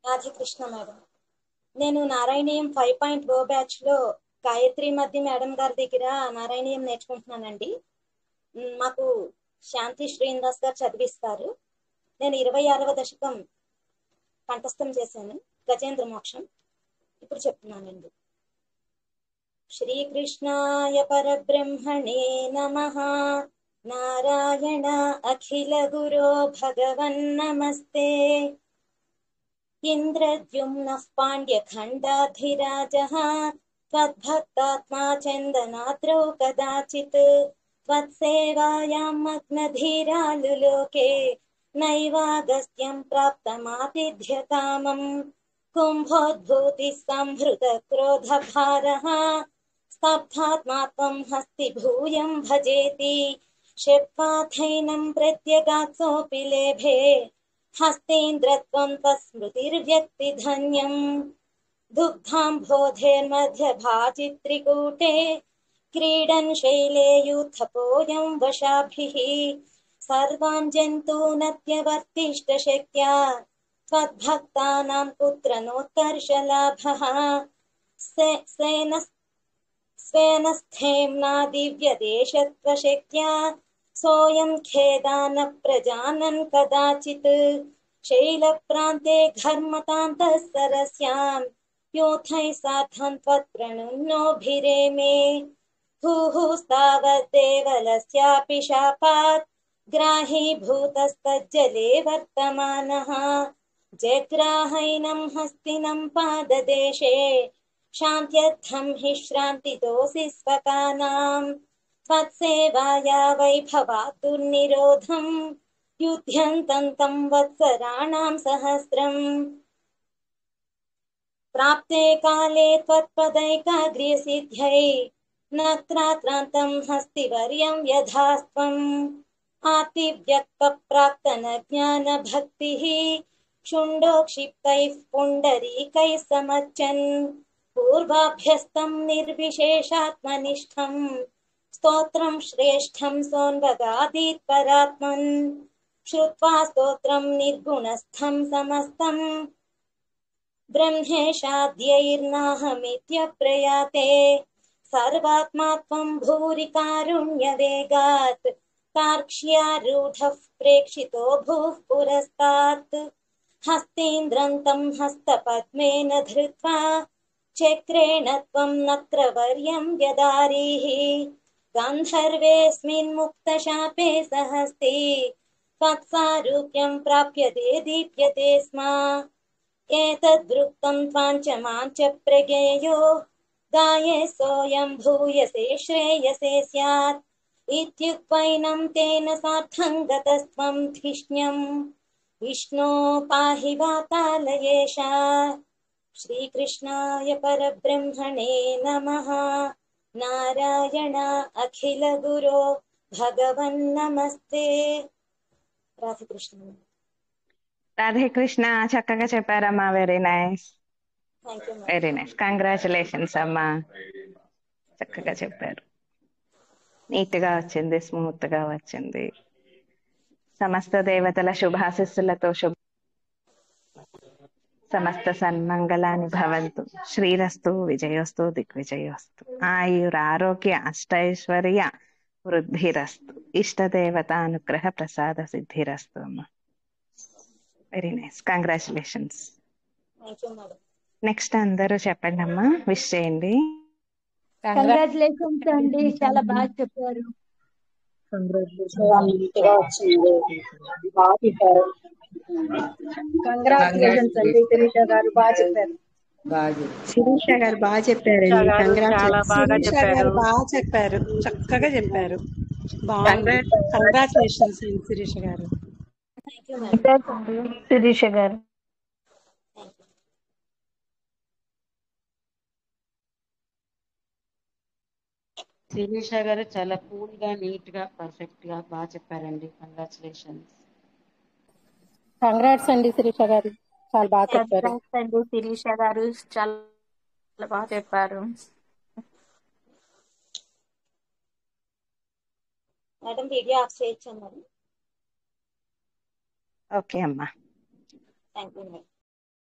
Radhakrishna madam. నేను Narayaniyam 5.0 batch లో గాయత్రి మధ్య మేడం గారి దగ్గర నారాయణీయం నేర్చుకుంటున్నానండి. మాకు శాంతి శ్రీనివాస్ గారు చదివిస్తారు. నేను 26వ దశకం కంఠస్థం చేశాను, గజేంద్ర మోక్షం. ఇప్పుడు చెప్తున్నానండి. శ్రీకృష్ణాయ పరబ్రహ్మణే నమః. నారాయణ అఖిల గురో భగవన్నమస్తే. ఇంద్రద్యుమ్నః పాండ్యఖండాధిరాజः త్వద్భక్తాత్మా చందనాద్రౌ కదాచిత్ త్వత్సేవాయాం మగ్నధీరాలులోకే నైవాగస్త్యం ప్రాప్తమాతిథ్యకామం. కుంభోద్భూతిः సంభృత క్రోధభారः స్తబ్ధాత్మా త్వం హస్తి భూయం భజేతి. శప్వాథైనం ప్రత్యగాత్సోऽపి లేభే హస్తేంద్రత్వం తస్మృతిర్వ్యక్తిధన్యం. దుగ్ధాంబోధేర్మధ్యభాజిత్రికూటే క్రీడన్ శైలే యూథపోయం వశాభిః. సర్వాన్ జంతూనత్యవర్తిష్ట శక్త్యా త్వద్భక్తానాం కుత్ర నోత్కర్షలాభః. స్వేన స్థేమ్నా దివ్యదేశత్వశక్త్యా సోయం ఖేదాన ప్రజానన్ కదాచిత్. శైలప్రాంతే ఘర్మతాంతః సరస్యాం యూథైః సార్ధం త్వత్ప్రణున్నోభిరేమే. భూఃస్తావద్దేవలస్యాపి శాపాత్ గ్రాహీభూతస్తజ్జలే వర్తమానः. జగ్రాహైనం హస్తినం పాదదేశే శాంత్యర్థం हि శ్రాంతిదోషి స్వకానాం. త్వత్సేవాయా వైభవాత్ దుర్నిరోధం యుధ్యంతం తం వత్సరాణాం సహస్రం. ప్రాప్తే కాలే త్వత్పదైకాగ్ర్యసిద్ధ్యై నత్రాత్రాంతం హస్తివర్యం యథాస్త్వం. ఆతివ్యక్త ప్రాక్తన జ్ఞాన భక్తిః క్షుండోక్షిప్తైః పుండరీకైః సమర్చన్. పూర్వాభ్యస్తం నిర్విశేషాత్మనిష్టం స్తోత్రం శ్రేష్టం సోన్వగాదీత్ పరాత్మన్. శ్రుత్వా స్తోత్రం నిర్గుణస్థం సమస్తం బ్రహ్మేశాద్యైర్నాహమిత్యప్రయాతే. సర్వాత్మా త్వం భూరి కారుణ్యవేగాత్ తార్క్ష్యారూఢః ప్రేక్షితో భూః పురస్తాత్. హస్తేంద్రం తం హస్తపద్మేన ధృత్వా చక్రేణ త్వం నక్రవర్యం వ్యదారీః. గాంధర్వేऽస్మిన్ ముక్తశాపే సహస్తే త్వత్సారూప్యం ప్రాప్యతే దీప్యతే స్మ. ఏతద్వృత్తం త్వాంచ మాంచ ప్రగేయో గాయే సోయం భూయసే శ్రేయసే స్యాత్. ఇత్యుక్తైనం తేన సార్థం గతస్త్వం ధిష్ణ్యం విష్ణో పాహి వాతాలయేష. శ్రీకృష్ణాయ పరబ్రహ్మణే నమః. నారాయణ అఖిల గురో భగవన్నమస్తే. రాధాకృష్ణ. రాధాకృష్ణ, చక్కగా చెప్పారమ్మా. Very nice, thank you. Very nice. Congratulations అమ్మా, చక్కగా చెప్పారు. నీట్ గా వచ్చింది, స్మూత్ గా వచ్చింది. సమస్త దేవతల శుభాశిస్సులతో సమస్త సన్మంగళాని భవంతు. శ్రీరస్తు, విజయోస్తు, దిగ్విజయోస్తు. ఆయుర్ ఆరోగ్య అష్టైశ్వర్య వృద్ధిరస్తు. ఇష్టదేవత అనుగ్రహ ప్రసాద సిద్ధిరస్తు అమ్మా. Very nice, congratulations. Thank you madam. Next అందరూ చెప్పండి అమ్మా, విష్ చేయండి. కంగ్రాచులేషన్స్ అండి, చాలా బాగా చెప్పారు. కంగ్రాచులేషన్స్ అండి శిరీష గారు, బాగా చెప్పారు. శిరీష గారు బాగా చెప్పారండి. చాలా బాగా శిరీష చెప్పారు. గారు బాగా చెప్పారు, చక్కగా చెప్పారు. బాగుంది. కంగ్రాచులేషన్స్ అండి శిరీష గారు. Thank you madam. శిరీష గారు. Thank you. శిరీష గారు చాలా కూల్ గా, నీట్ గా, పర్ఫెక్ట్ గా బాగా చెప్పారండి. కంగ్రాచులేషన్స్. కంగ్రాట్స్ అండి శిరీష గారు, చాలా బాగా చెప్పారు. కంగ్రాట్స్ అండి శిరీష గారు, చాలా బాగా చెప్పారు. మేడం వీడియో ఆఫ్ చేయొచ్చా మేడం? ఓకే అమ్మా. Thank you madam.